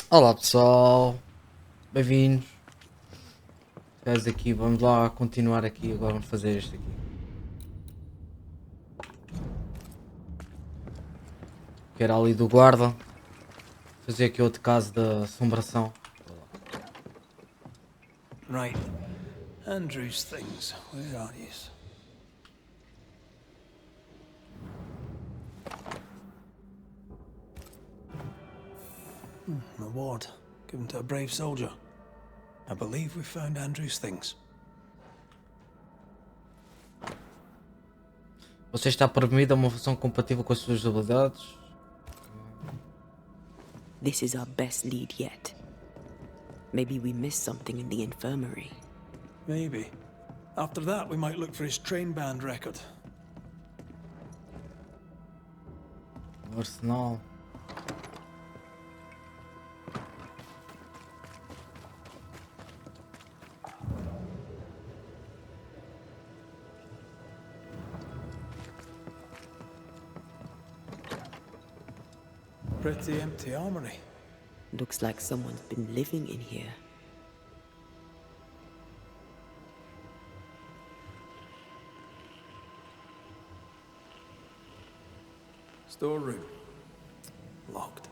Olá pessoal, bem-vindos. Gajos aqui, vamos lá continuar aqui. Agora vamos fazer este aqui. Que era ali do guarda. Fazer aqui outro caso da assombração. Right. Andrew's things. Where are you? An award given to a brave soldier. I believe we found Andrew's things. Você está permitido a uma função compatível com as suas habilidades. This is our best lead yet. Maybe we missed something in the infirmary. Maybe. After that, we might look for his train band record. O arsenal. Pretty empty armory. Looks like someone's been living in here. Storeroom. Locked.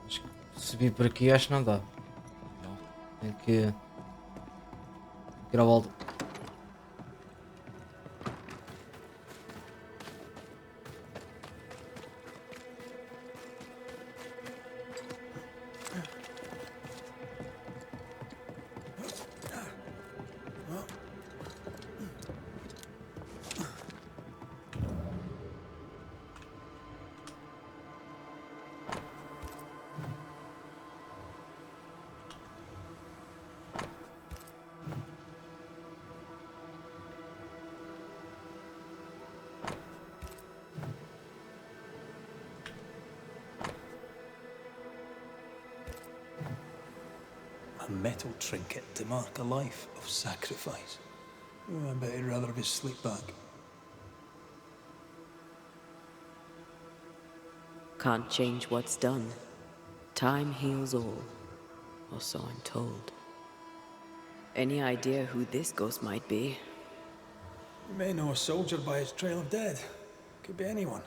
Acho que subir por aqui acho que não dá. Não. Tem que ir à volta. A metal trinket to mark a life of sacrifice. Oh, I bet he'd rather have his sleep back. Can't change what's done. Time heals all. Or so I'm told. Any idea who this ghost might be? You may know a soldier by his trail of dead. Could be anyone.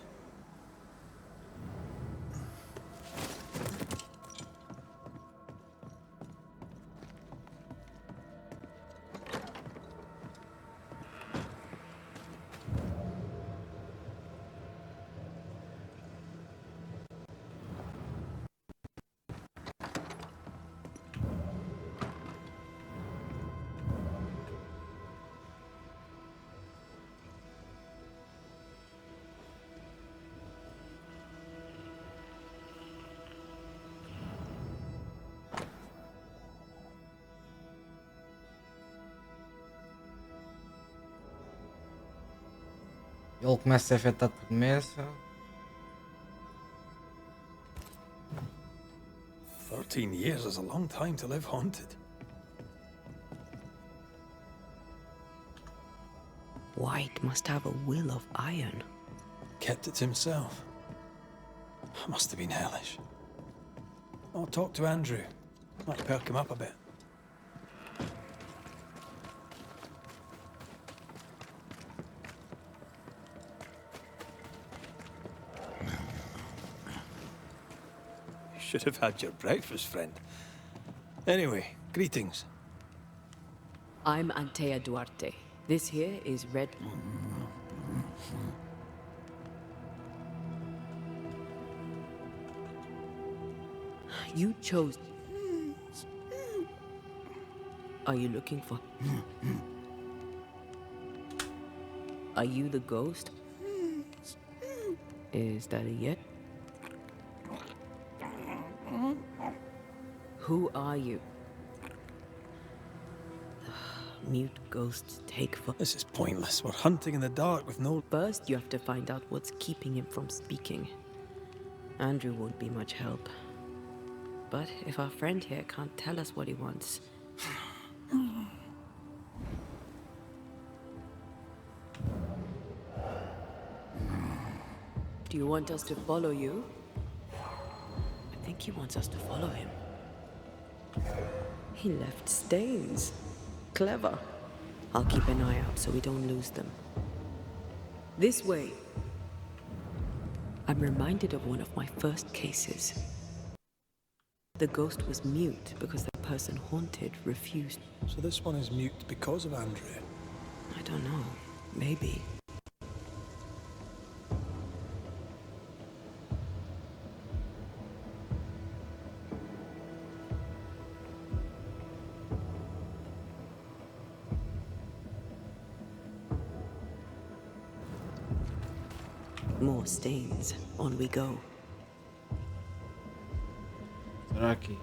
Ele começa a ser afetado por doença. 13 years is a long time to live haunted. Whyte must have a will of iron. Kept it to himself. Must have been hellish. I'll talk to Andrew. Might perk him up a bit. You should have had your breakfast, friend. Anyway, greetings. I'm Antea Duarte. This here is Red. You chose. Are you looking for? Are you the ghost? Is that a yet? Who are you? Mute ghosts take for. This is pointless. We're hunting in the dark with no... First, you have to find out what's keeping him from speaking. Andrew won't be much help. But if our friend here can't tell us what he wants... Do you want us to follow you? I think he wants us to follow him. He left stains. Clever. I'll keep an eye out so we don't lose them. This way. I'm reminded of one of my first cases. The ghost was mute because the person haunted refused. So this one is mute because of Andrew. I don't know. Maybe. More stains. On we go. Será aqui?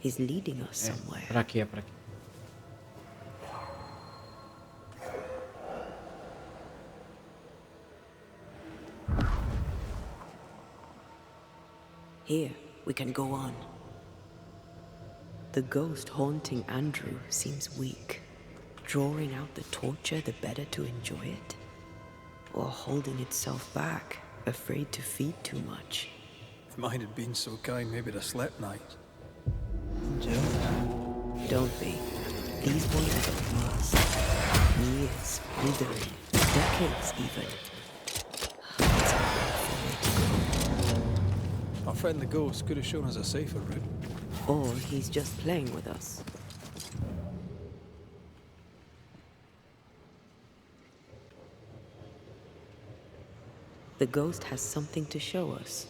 He's leading us somewhere. Para aqui, é para aqui. Here, we can go on. The ghost haunting Andrew seems weak. Drawing out the torture the better to enjoy it? Or holding itself back, afraid to feed too much? If mine had been so kind, maybe I'd have slept nights. Don't be. These ones are worse. Years, withering, decades even. It's hard for me to go. Our friend the ghost could have shown us a safer route. Or he's just playing with us. The ghost has something to show us.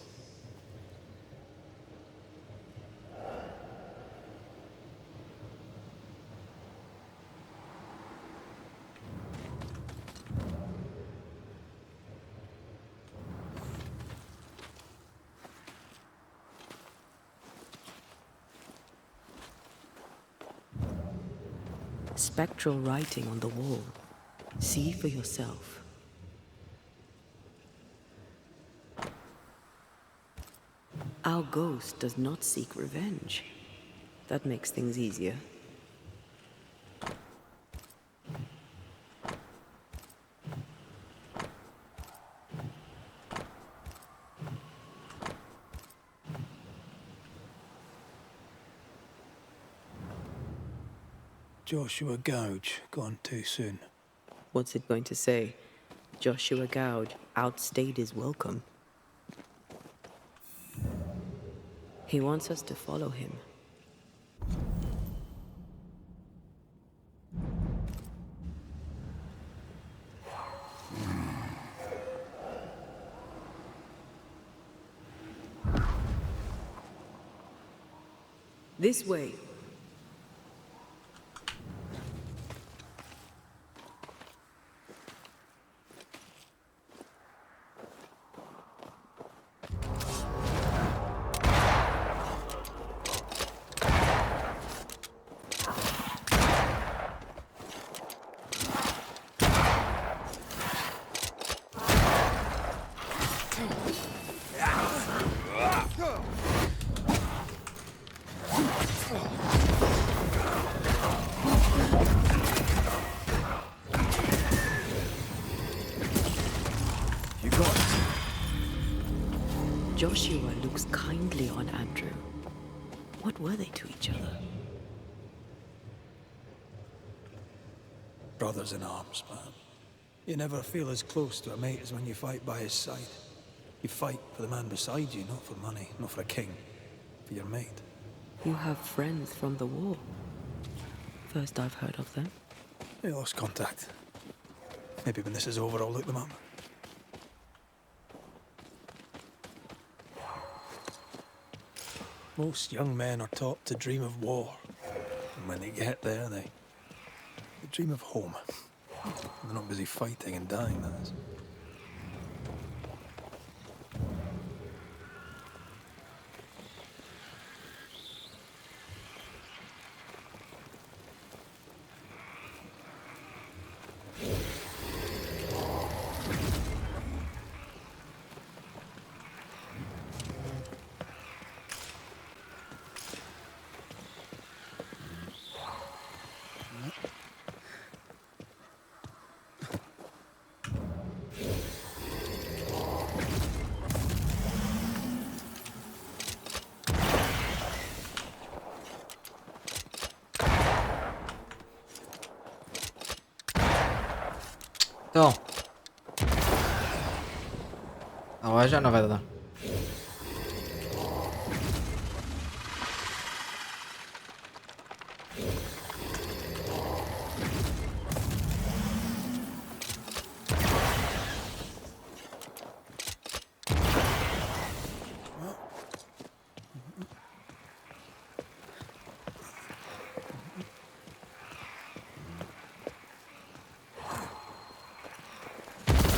Spectral writing on the wall. See for yourself. Our ghost does not seek revenge. That makes things easier. Joshua Gouge, gone too soon. What's it going to say? Joshua Gouge outstayed his welcome. He wants us to follow him. This way. Joshua looks kindly on Andrew. What were they to each other? Brothers in arms, man. You never feel as close to a mate as when you fight by his side. You fight for the man beside you, not for money, not for a king. For your mate. You have friends from the war. First I've heard of them. They lost contact. Maybe when this is over, I'll look them up. Most young men are taught to dream of war. And when they get there, they dream of home. They're not busy fighting and dying, that is. Então. Ah, já não vai dar.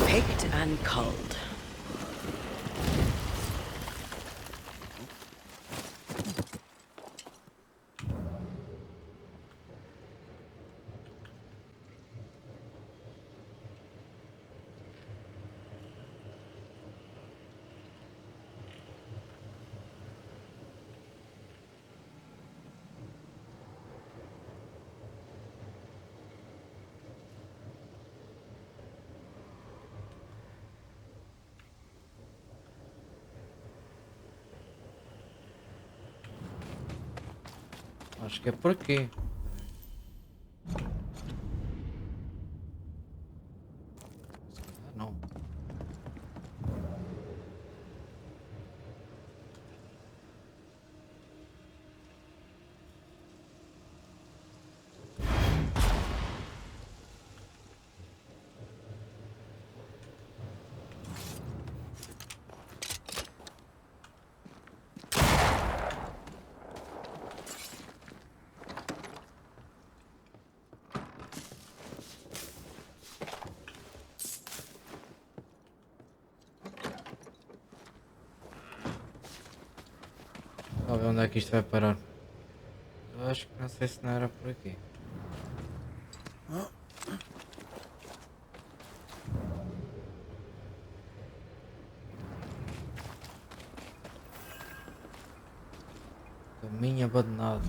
Picked and culled. Acho que é por aqui. Se calhar não. Vamos ver onde é que isto vai parar. Eu acho que não sei se não era por aqui. Caminho abandonado.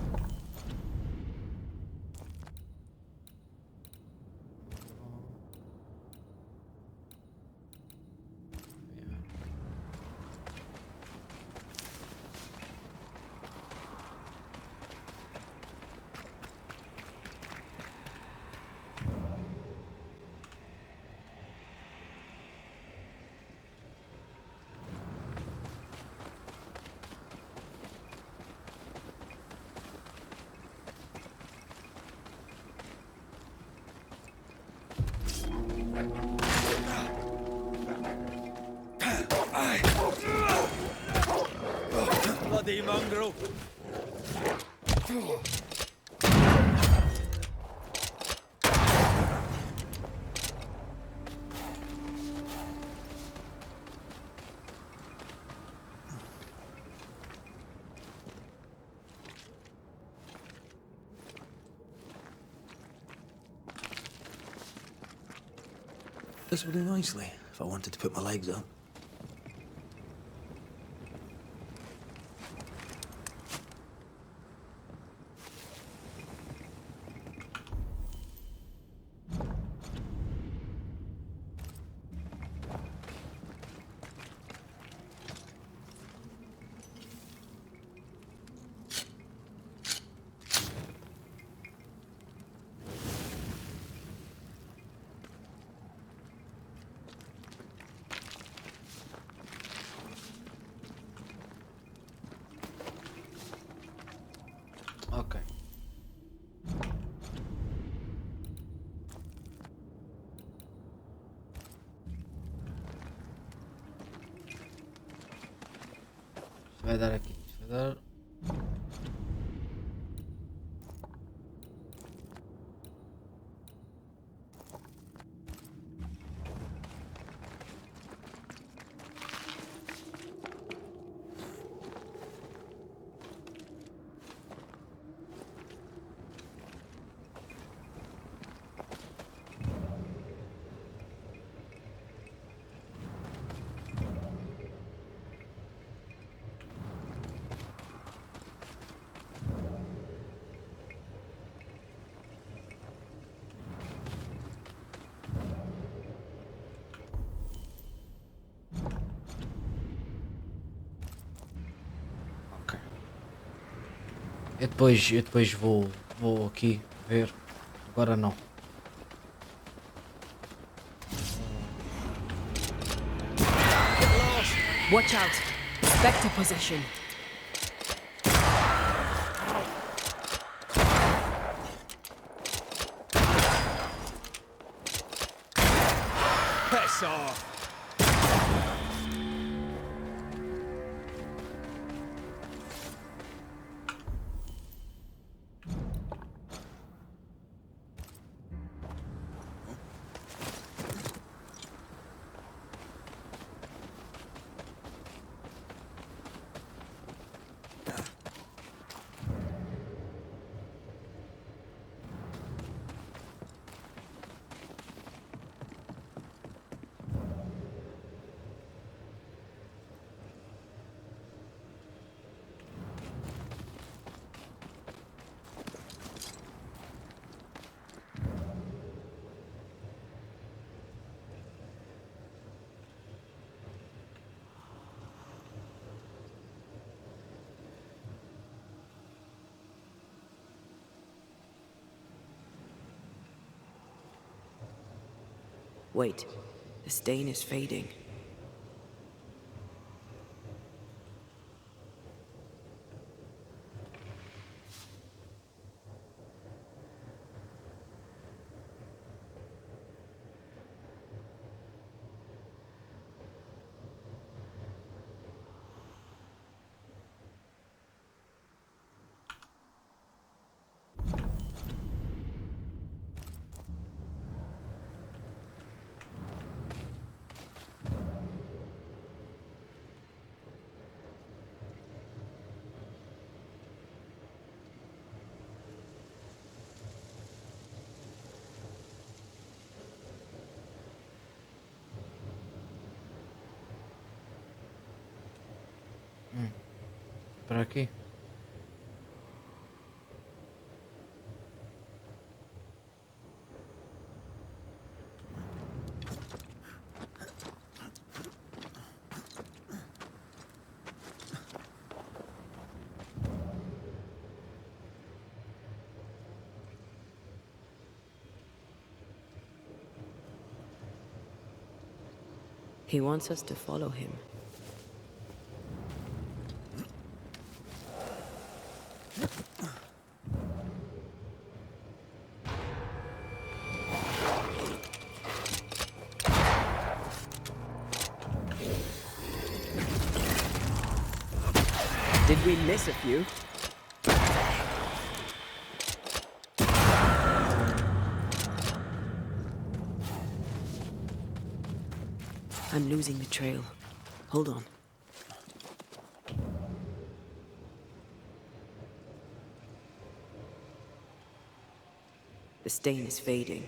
Bloody mongrel! This would do nicely if I wanted to put my legs up. Ok. Isto vai dar aqui. Isto vai dar. Eu depois vou aqui ver. Agora não. Watch out. Spectre possession. Piss off! Wait, the stain is fading. Para aqui. He wants us to follow him. Did we miss a few? I'm losing the trail. Hold on. The stain is fading.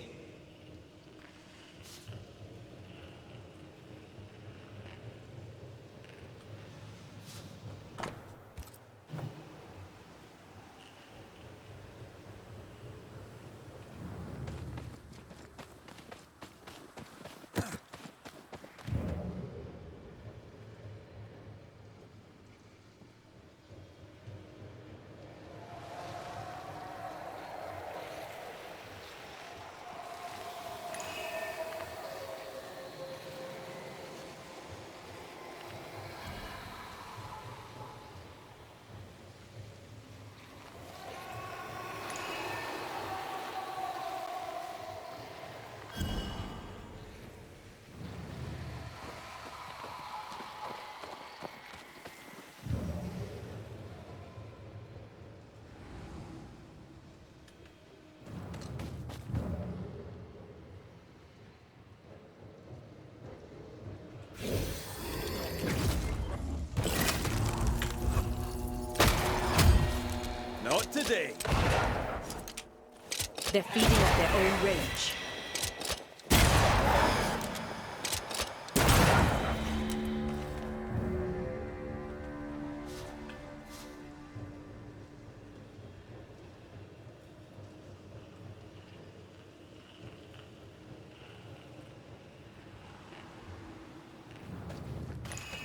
Not today. They're feeding off their own rage.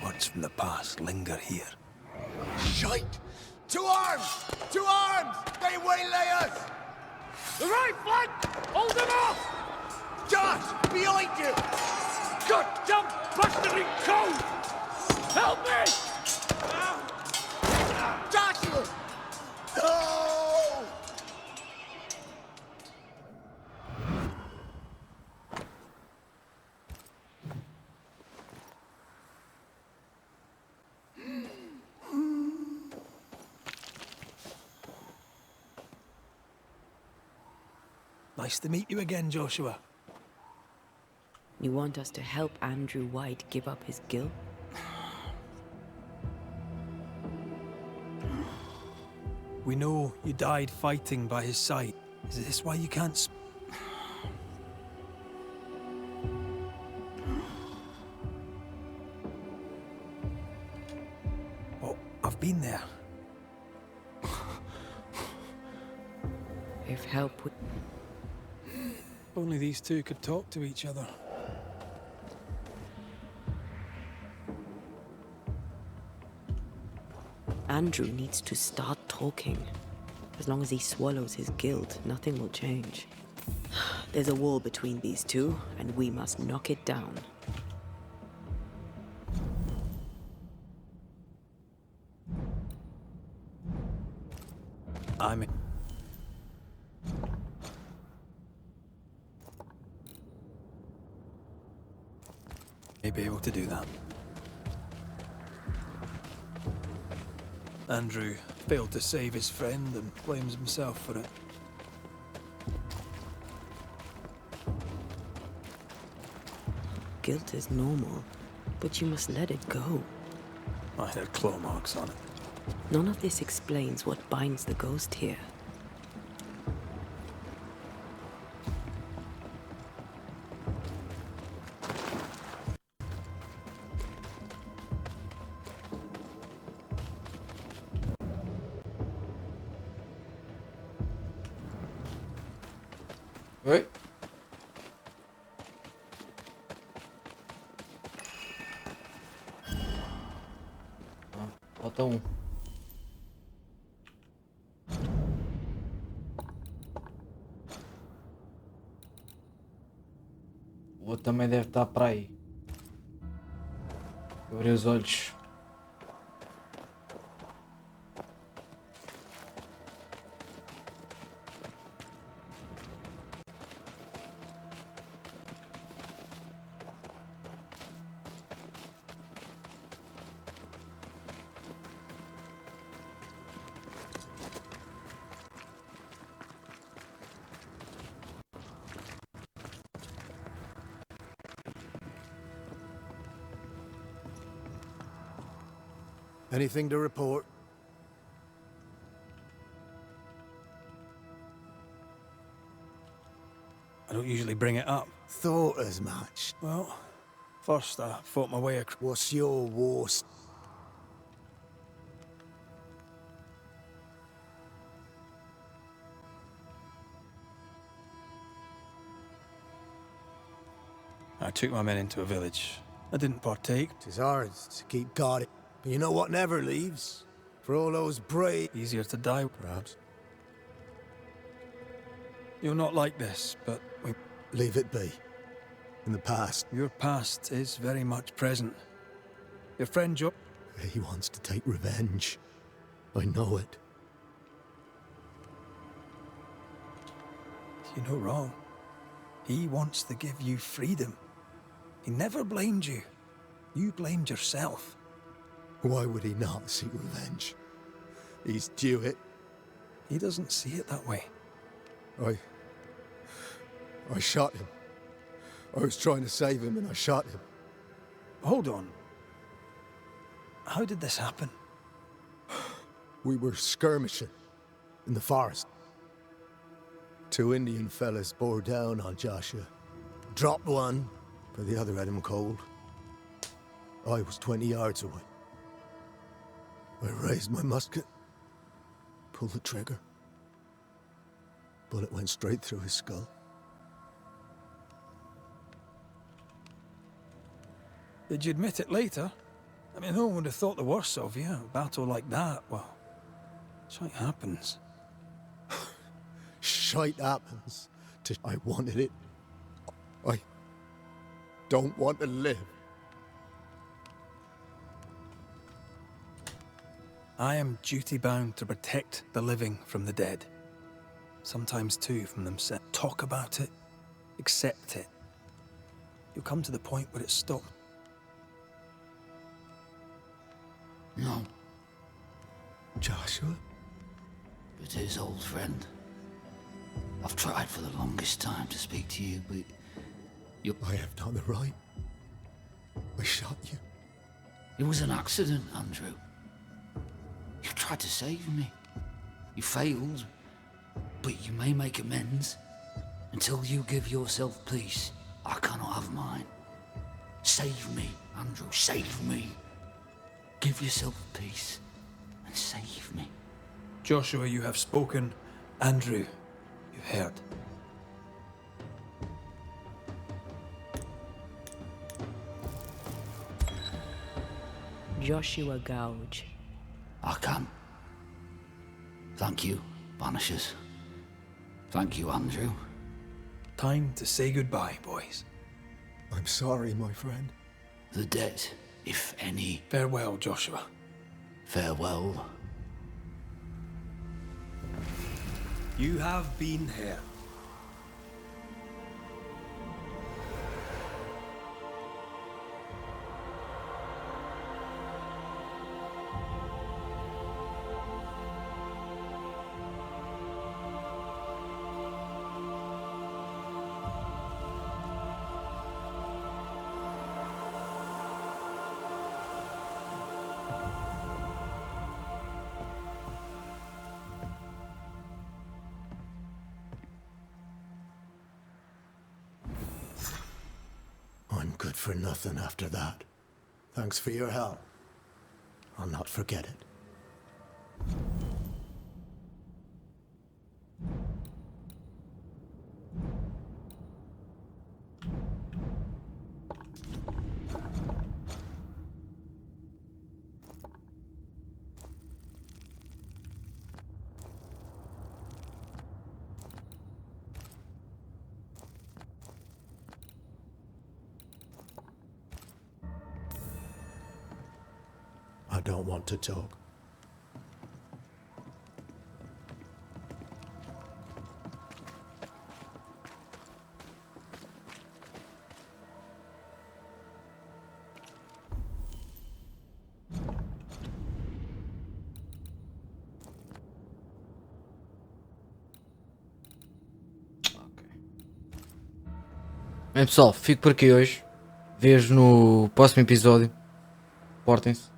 Words from the past linger here. Shite! To arms! To arms! They waylay us! The right flank! Hold them off! Josh! Behind you! Goddamn bastard in code! Help me! Joshua! No! Nice to meet you again, Joshua. You want us to help Andrew Whyte give up his guilt? We know you died fighting by his side. Is this why you can't Oh, I've been there. If help would... If only these two could talk to each other. Andrew needs to start talking. As long as he swallows his guilt, nothing will change. There's a wall between these two, and we must knock it down. May be able to do that. Andrew failed to save his friend and blames himself for it. Guilt is normal, but you must let it go. I had claw marks on it. None of this explains what binds the ghost here. Oi? Ah, falta um. O outro também deve estar para aí. Abri os olhos. Anything to report? I don't usually bring it up. Thought as much. Well, first I fought my way across. What's your worst? I took my men into a village. I didn't partake. 'Tis hard to keep guarded. But you know what never leaves? For all those brave... Easier to die. Perhaps. You're not like this, but Leave it be. In the past, your past is very much present. Your friend Joe... he wants to take revenge. I know it. You're no wrong. He wants to give you freedom. He never blamed you. You blamed yourself. Why would he not seek revenge? He's due it. He doesn't see it that way. I shot him. I was trying to save him and I shot him. Hold on. How did this happen? We were skirmishing in the forest. Two Indian fellas bore down on Joshua. Dropped one, but the other had him cold. I was 20 yards away. I raised my musket, pulled the trigger. Bullet went straight through his skull. Did you admit it later? I mean, no one would have thought the worst of you. A battle like that, well, shite happens. Shite happens. I wanted it. I don't want to live. I am duty-bound to protect the living from the dead. Sometimes too from themselves. Talk about it. Accept it. You'll come to the point where it stops. No, Joshua? but his old friend. I've tried for the longest time to speak to you, but I have done the right. I shot you. it was an accident, Andrew. You tried to save me. You failed, but you may make amends. Until you give yourself peace, I cannot have mine. Save me, Andrew, save me. Give yourself peace and save me. Joshua, you have spoken. Andrew, you've heard. Joshua Gouge. I can. Thank you, Banishers. Thank you, Andrew. Time to say goodbye, boys. I'm sorry, my friend. The debt, if any, Farewell, Joshua. farewell. You have been here. I'm good for nothing after that. Thanks for your help. I'll not forget it. I don't want to talk. Bem pessoal, fico por aqui hoje. Vejo no próximo episódio. Portem-se.